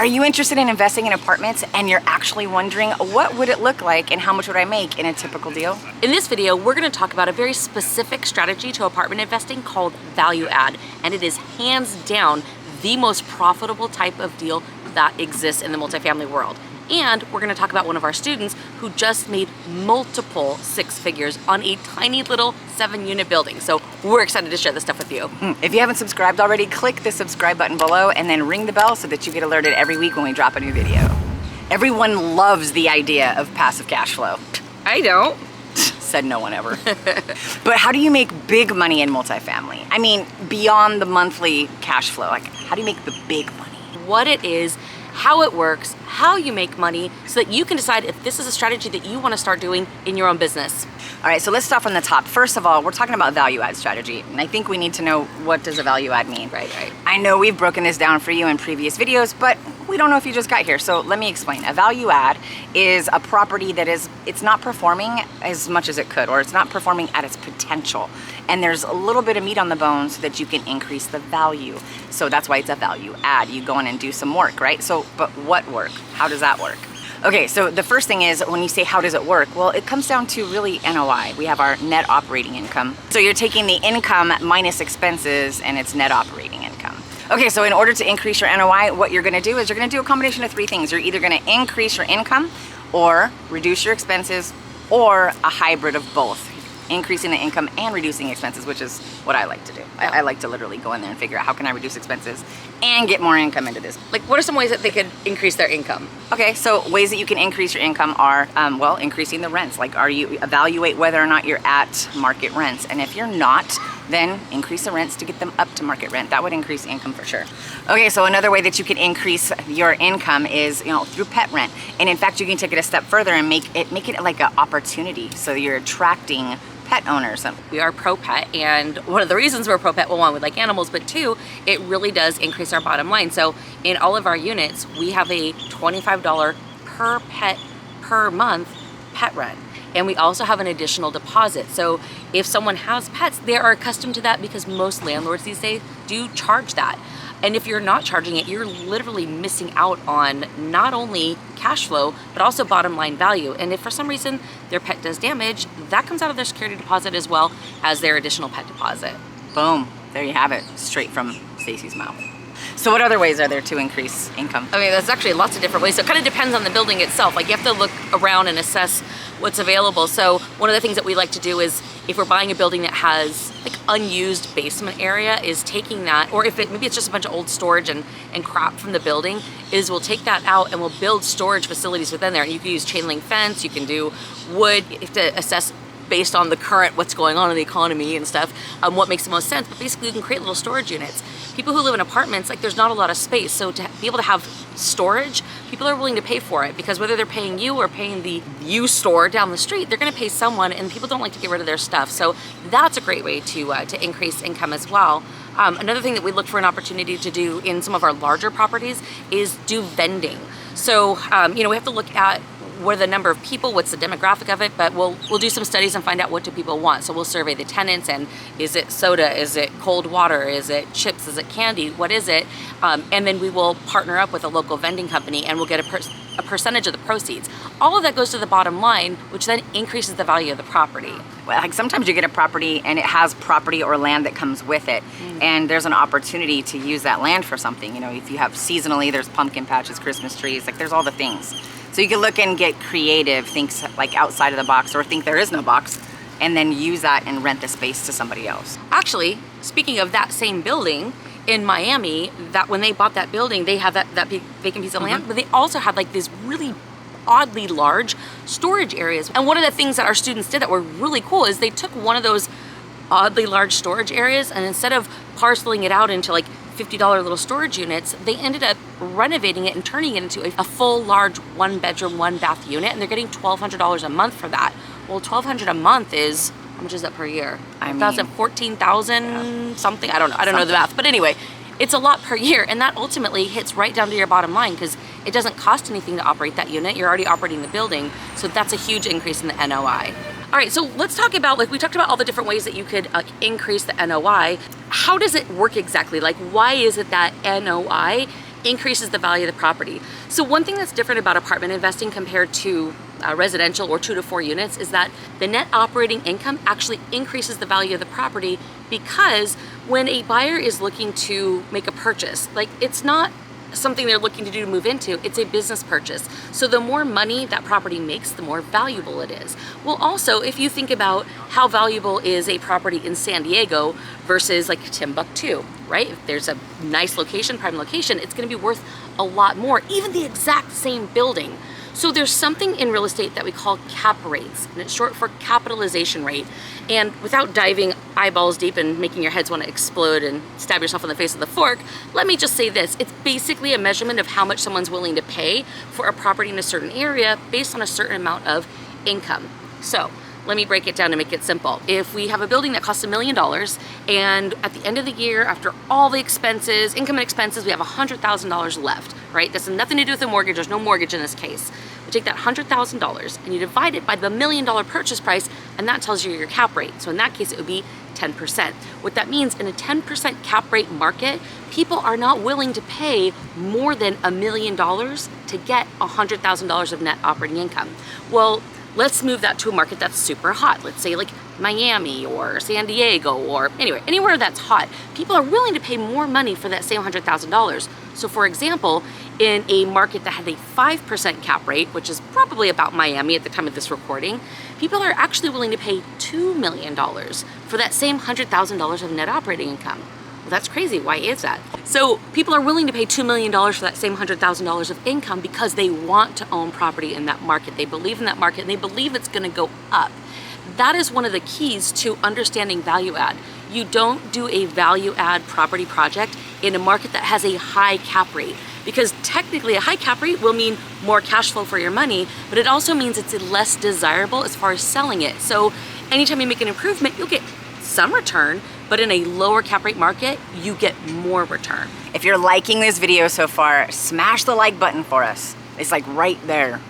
Are you interested in investing in apartments and you're actually wondering what would it look like and how much would I make in a typical deal? In this video, we're going to talk about a very specific strategy to apartment investing called value add, and it is hands down the most profitable type of deal that exists in the multifamily world. And we're going to talk about one of our students who just made multiple six figures on a tiny little 7-unit building. So we're excited to share this stuff with you. If you haven't subscribed already, click the subscribe button below and then ring the bell so that you get alerted every week when we drop a new video. Everyone loves the idea of passive cash flow. I don't. Said no one ever. But how do you make big money in multifamily? I mean, beyond the monthly cash flow, like how do you make the big money? What it is, how it works, how you make money, so that you can decide if this is a strategy that you want to start doing in your own business. All right, so let's start from the top. First of all, we're talking about value add strategy, and I think we need to know, what does a value add mean? Right. I know we've broken this down for you in previous videos, but we don't know if you just got here, so let me explain. A value add is a property that it's not performing as much as it could, or it's not performing at its potential, and there's a little bit of meat on the bone so that you can increase the value. So that's why it's a value add. You go in and do some work, right? So, but what work? How does that work? Okay, so the first thing is, when you say how does it work, well, it comes down to really NOI. We have our net operating income. So you're taking the income minus expenses and it's net operating income. Okay, so in order to increase your NOI, what you're gonna do is you're gonna do a combination of three things. You're either gonna increase your income or reduce your expenses, or a hybrid of both. Increasing the income and reducing expenses, which is what I like to do. I like to literally go in there and figure out how can I reduce expenses and get more income into this. Like, what are some ways that they could increase their income? Okay, so ways that you can increase your income are, well, increasing the rents. Like, evaluate whether or not you're at market rents. And if you're not, then increase the rents to get them up to market rent. That would increase income for sure. Okay, so another way that you can increase your income is, through pet rent. And in fact, you can take it a step further and make it like an opportunity. So you're attracting pet owners. We are pro-pet, and one of the reasons we're pro-pet, well, one, we like animals, but two, it really does increase our bottom line. So in all of our units, we have a $25 per pet per month pet rent. And we also have an additional deposit. So if someone has pets, they are accustomed to that because most landlords these days do charge that. And if you're not charging it, you're literally missing out on not only cash flow, but also bottom line value. And if for some reason their pet does damage, that comes out of their security deposit as well as their additional pet deposit. Boom, there you have it, straight from Stacy's mouth. So what other ways are there to increase income? I mean, there's actually lots of different ways. So it kind of depends on the building itself. Like, you have to look around and assess what's available. So one of the things that we like to do is, if we're buying a building that has like unused basement area, is taking that, or if maybe it's just a bunch of old storage and crap from the building, is we'll take that out and we'll build storage facilities within there. And you can use chain link fence, you can do wood. You have to assess based on the current, what's going on in the economy and stuff, what makes the most sense. But basically, you can create little storage units. People who live in apartments, like, there's not a lot of space, so to be able to have storage, people are willing to pay for it, because whether they're paying you or paying the used store down the street, they're going to pay someone, and people don't like to get rid of their stuff. So that's a great way to increase income as well. Another thing that we look for an opportunity to do in some of our larger properties is do vending. So we have to look at what are the number of people, what's the demographic of it, but we'll do some studies and find out what do people want. So we'll survey the tenants, and is it soda, is it cold water, is it chips, is it candy, what is it? And then we will partner up with a local vending company, and we'll get a percentage of the proceeds. All of that goes to the bottom line, which then increases the value of the property. Well, like, sometimes you get a property and it has property or land that comes with it, and there's an opportunity to use that land for something. If you have seasonally, there's pumpkin patches, Christmas trees, like, there's all the things. So you can look and get creative, think like outside of the box, or think there is no box, and then use that and rent the space to somebody else. Actually, speaking of that same building in Miami, that when they bought that building, they had that big vacant piece of land, but they also had like these really oddly large storage areas. And one of the things that our students did that were really cool is they took one of those oddly large storage areas, and instead of parceling it out into like $50 little storage units, they ended up renovating it and turning it into a full large 1-bedroom, 1-bath unit, and they're getting $1,200 a month for that. Well, $1,200 a month is, how much is that per year? I mean, 14,000 something. I don't know the math, but anyway, it's a lot per year, and that ultimately hits right down to your bottom line, because it doesn't cost anything to operate that unit. You're already operating the building, so that's a huge increase in the NOI. All right, so let's talk about, like, we talked about all the different ways that you could increase the NOI. How does it work exactly? Like, why is it that NOI increases the value of the property. So one thing that's different about apartment investing compared to residential or 2 to 4 units is that the net operating income actually increases the value of the property, because when a buyer is looking to make a purchase, like, it's not something they're looking to do to move into, it's a business purchase. So the more money that property makes, the more valuable it is. Well, also, if you think about how valuable is a property in San Diego versus like Timbuktu, right? If there's a nice location, prime location, it's gonna be worth a lot more, even the exact same building. So there's something in real estate that we call cap rates, and it's short for capitalization rate. And without diving eyeballs deep and making your heads want to explode and stab yourself in the face with a fork, let me just say this. It's basically a measurement of how much someone's willing to pay for a property in a certain area based on a certain amount of income. So let me break it down to make it simple. If we have a building that costs $1 million, and at the end of the year, after all the expenses, income and expenses, we have $100,000 left, right? This has nothing to do with a mortgage. There's no mortgage in this case. You take that $100,000 and you divide it by the $1 million purchase price, and that tells you your cap rate. So in that case, it would be 10%. What that means, in a 10% cap rate market, people are not willing to pay more than $1 million to get $100,000 of net operating income. Well, let's move that to a market that's super hot. Let's say like Miami or San Diego, or anyway, anywhere that's hot. People are willing to pay more money for that same $100,000. So for example, in a market that had a 5% cap rate, which is probably about Miami at the time of this recording, people are actually willing to pay $2 million for that same $100,000 of net operating income. Well, that's crazy. Why is that? So people are willing to pay $2 million for that same $100,000 of income because they want to own property in that market. They believe in that market, and they believe it's going to go up. That is one of the keys to understanding value add. You don't do a value add property project in a market that has a high cap rate, because technically a high cap rate will mean more cash flow for your money, but it also means it's less desirable as far as selling it. So anytime you make an improvement, you'll get some return, but in a lower cap rate market, you get more return. If you're liking this video so far, smash the like button for us. It's like right there.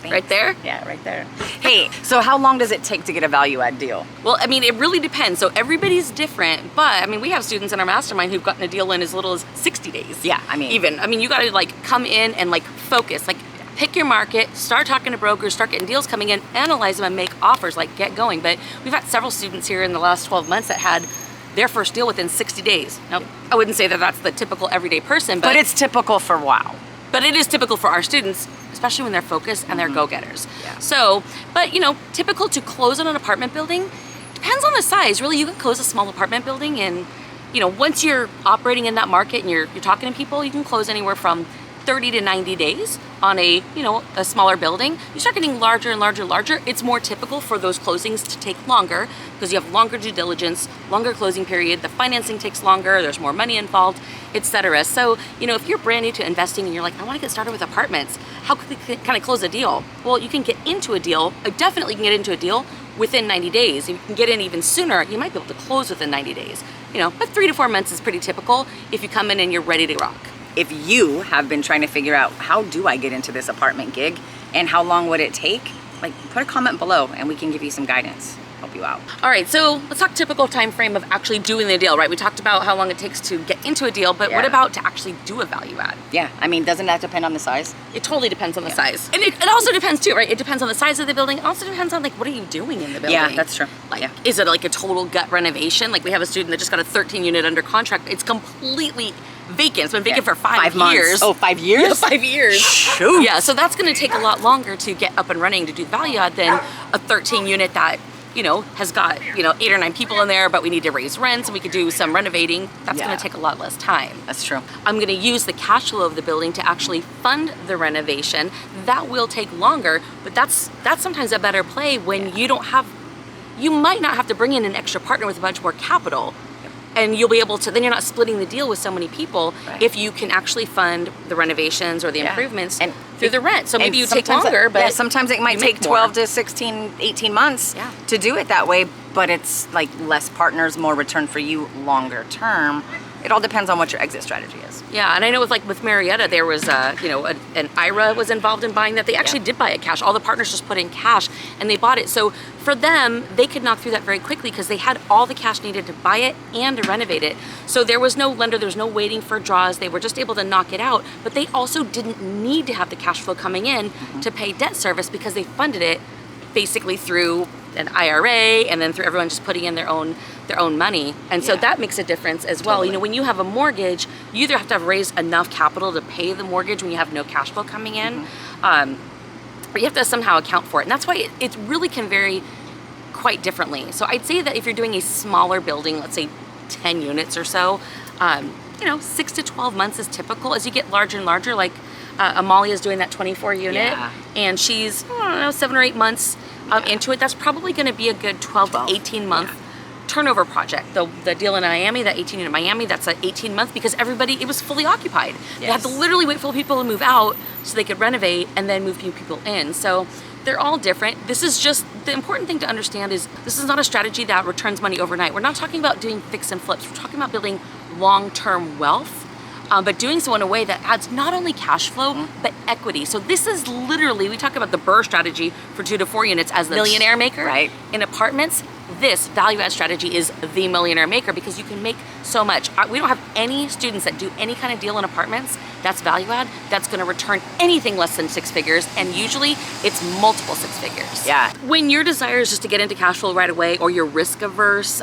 Right there? Yeah, right there. Hey, so how long does it take to get a value add deal? Well, I mean, it really depends. So everybody's different, but I mean, we have students in our mastermind who've gotten a deal in as little as 60 days. Yeah, I mean. You gotta like come in and like focus, like pick your market, start talking to brokers, start getting deals coming in, analyze them and make offers, like get going. But we've had several students here in the last 12 months that had their first deal within 60 days. Now, I wouldn't say that that's the typical everyday person, but it's typical for WOW. But it is typical for our students, especially when they're focused and they're go-getters. Yeah. So, but typical to close on an apartment building depends on the size. Really, you can close a small apartment building, and once you're operating in that market and you're talking to people, you can close anywhere from 30 to 90 days on a smaller building. You start getting larger and larger and larger, it's more typical for those closings to take longer, because you have longer due diligence, longer closing period, the financing takes longer, there's more money involved, etc. So, if you're brand new to investing and you're like, I want to get started with apartments, how can I close a deal? Well, you can get into a deal, definitely can get into a deal within 90 days. If you can get in even sooner, you might be able to close within 90 days. But 3 to 4 months is pretty typical if you come in and you're ready to rock. If you have been trying to figure out, how do I get into this apartment gig and how long would it take, put a comment below and we can give you some guidance, help you out. All right, so let's talk typical time frame of actually doing the deal, right? We talked about how long it takes to get into a deal, but what about to actually do a value add? Yeah, I mean, doesn't that depend on the size? It totally depends on the size. And it also depends too, right? It depends on the size of the building. It also depends on what are you doing in the building? Yeah, that's true. Is it like a total gut renovation? Like we have a student that just got a 13 unit under contract. It's completely vacant. It's been vacant for 5 years. Oh, 5 years? Yeah, 5 years. Shoot. Yeah, so that's going to take a lot longer to get up and running to do value add than a 13 unit that has got 8 or 9 people in there, but we need to raise rents and we could do some renovating. That's going to take a lot less time. That's true. I'm going to use the cash flow of the building to actually fund the renovation. That will take longer, but that's sometimes a better play when you might not have to bring in an extra partner with a bunch more capital. And you'll be able to, then you're not splitting the deal with so many people if you can actually fund the renovations or the improvements through the rent. So maybe you take longer, but sometimes it might take 12 to 16, 18 months to do it that way, but it's less partners, more return for you longer term. it all depends on what your exit strategy is. Yeah, and I know with Marietta, there was an IRA was involved in buying that. They actually did buy it cash. All the partners just put in cash and they bought it. So for them, they could knock through that very quickly because they had all the cash needed to buy it and to renovate it. So there was no lender, there was no waiting for draws. They were just able to knock it out, but they also didn't need to have the cash flow coming in to pay debt service because they funded it basically through an IRA and then through everyone just putting in their own money. And so that makes a difference as well. Totally. You know, when you have a mortgage, you either have to have raised enough capital to pay the mortgage when you have no cash flow coming in, but you have to somehow account for it. And that's why it really can vary quite differently. So I'd say that if you're doing a smaller building, let's say 10 units or so, you know, 6 to 12 months is typical. As you get larger and larger, like Amalia's doing that 24 unit, and she's, I don't know, 7 or 8 months into it. That's probably going to be a good 12 to 18 month turnover project. The deal in Miami, that 18 unit Miami, that's an 18 month because it was fully occupied. They had to literally wait for people to move out so they could renovate and then move new people in. So they're all different. This is just, the important thing to understand is this is not a strategy that returns money overnight. We're not talking about doing fix and flips. We're talking about building long-term wealth, but doing so in a way that adds not only cash flow, but equity. So this is literally, we talk about the BRRRR strategy for 2 to 4 units as the millionaire maker. Right. In apartments, this value add strategy is the millionaire maker because you can make so much. We don't have any students that do any kind of deal in apartments that's value add that's going to return anything less than 6 figures, and usually it's multiple 6 figures. Yeah. When your desire is just to get into cash flow right away, or you're risk averse,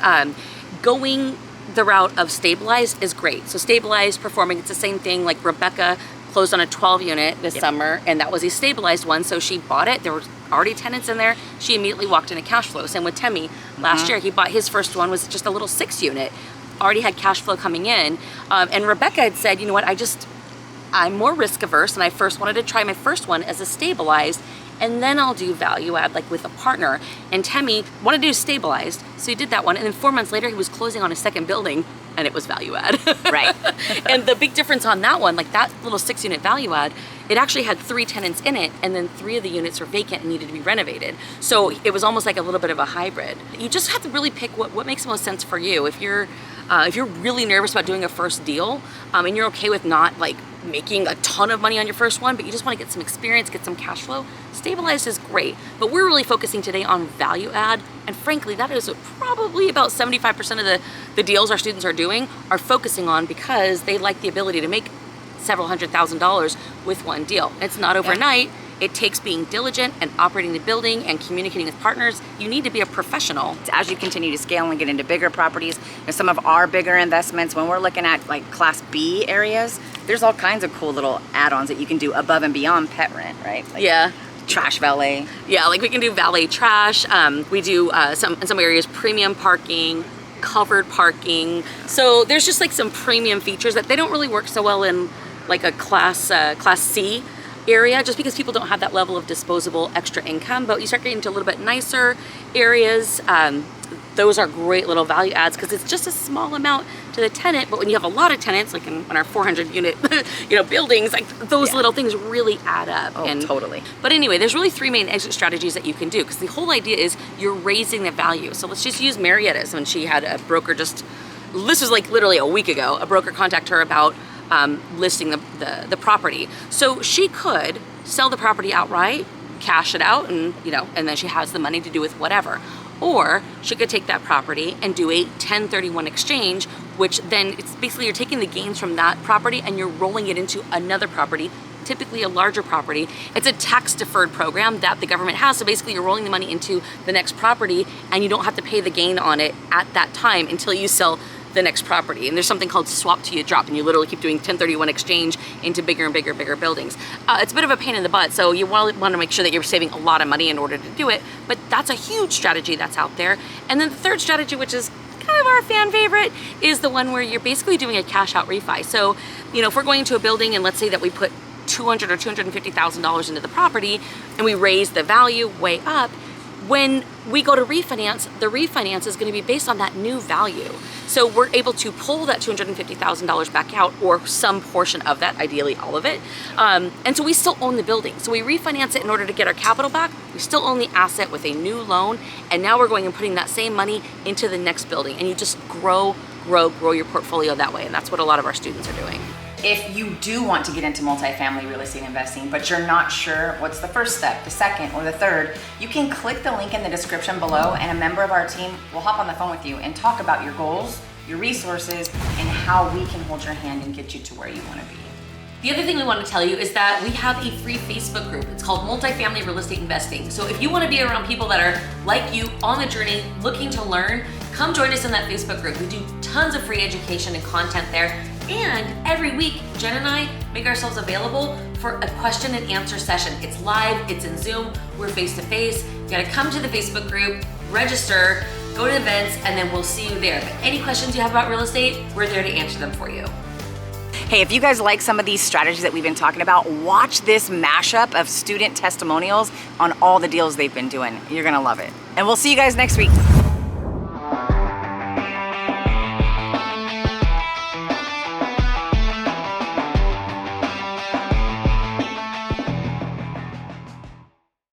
going the route of stabilized is great. So stabilized performing, it's the same thing. Like Rebecca closed on a 12 unit this summer, and that was a stabilized one. So she bought it. There were already tenants in there. She immediately walked into cash flow. Same with Temmie. Last year, he bought his first one, was just a little 6 unit. Already had cash flow coming in. And Rebecca had said, you know what, I'm more risk averse, and I first wanted to try my first one as a stabilized, and then I'll do value add like with a partner. And Temmie wanted to do stabilized, so he did that one, and then 4 months later he was closing on a second building and it was value add. Right. And the big difference on that one, like that little 6 unit value add, it actually had 3 tenants in it, and then 3 of the units were vacant and needed to be renovated. So it was almost like a little bit of a hybrid. You just have to really pick what makes the most sense for you. If you're really nervous about doing a first deal, and you're okay with not like making a ton of money on your first one, but you just want to get some experience, get some cash flow, stabilized is great. But we're really focusing today on value add, and frankly, that is probably about 75% of the deals our students are doing are focusing on because they like the ability to make several $100,000 with one deal. It's not overnight. It takes being diligent and operating the building and communicating with partners. You need to be a professional. As you continue to scale and get into bigger properties, and some of our bigger investments, when we're looking at like Class B areas, there's all kinds of cool little add-ons that you can do above and beyond pet rent, right? Like trash valet. Yeah, like we can do valet trash. We do in some areas premium parking, covered parking. So there's just like some premium features that they don't really work so well in like a Class C area, just because people don't have that level of disposable extra income. But you start getting into a little bit nicer areas, those are great little value adds because it's just a small amount to the tenant. But when you have a lot of tenants, like in our 400 unit buildings, like those little things really add up. Oh, totally. But anyway, there's really 3 main exit strategies that you can do, because the whole idea is you're raising the value. So let's just use Marietta's. When she had a broker this was like literally a week ago, a broker contact her about listing the property. So she could sell the property outright, cash it out, and and then she has the money to do with whatever. Or she could take that property and do a 1031 exchange, which then it's basically you're taking the gains from that property and you're rolling it into another property, typically a larger property. It's a tax deferred program that the government has. So basically you're rolling the money into the next property and you don't have to pay the gain on it at that time until you sell the next property. And there's something called swap till you drop, and you literally keep doing 1031 exchange into bigger and bigger buildings. It's a bit of a pain in the butt, so you want to make sure that you're saving a lot of money in order to do it, but that's a huge strategy that's out there. And then the third strategy, which is kind of our fan favorite, is the one where you're basically doing a cash out refi. So if we're going to a building and let's say that we put $200,000 or $250,000 into the property and we raise the value way up, when we go to refinance, the refinance is going to be based on that new value. So we're able to pull that $250,000 back out, or some portion of that, ideally all of it. And so we still own the building. So we refinance it in order to get our capital back. We still own the asset with a new loan. And now we're going and putting that same money into the next building. And you just grow grow your portfolio that way. And that's what a lot of our students are doing. If you do want to get into multifamily real estate investing, but you're not sure what's the first step, the second, or the third, you can click the link in the description below and a member of our team will hop on the phone with you and talk about your goals, your resources, and how we can hold your hand and get you to where you want to be. The other thing we want to tell you is that we have a free Facebook group. It's called Multifamily Real Estate Investing. So if you want to be around people that are like you, on the journey, looking to learn, come join us in that Facebook group. We do tons of free education and content there. And every week, Jen and I make ourselves available for a question and answer session. It's live, it's in Zoom, we're face to face. You gotta come to the Facebook group, register, go to events, and then we'll see you there. But any questions you have about real estate, we're there to answer them for you. Hey, if you guys like some of these strategies that we've been talking about, watch this mashup of student testimonials on all the deals they've been doing. You're gonna love it. And we'll see you guys next week.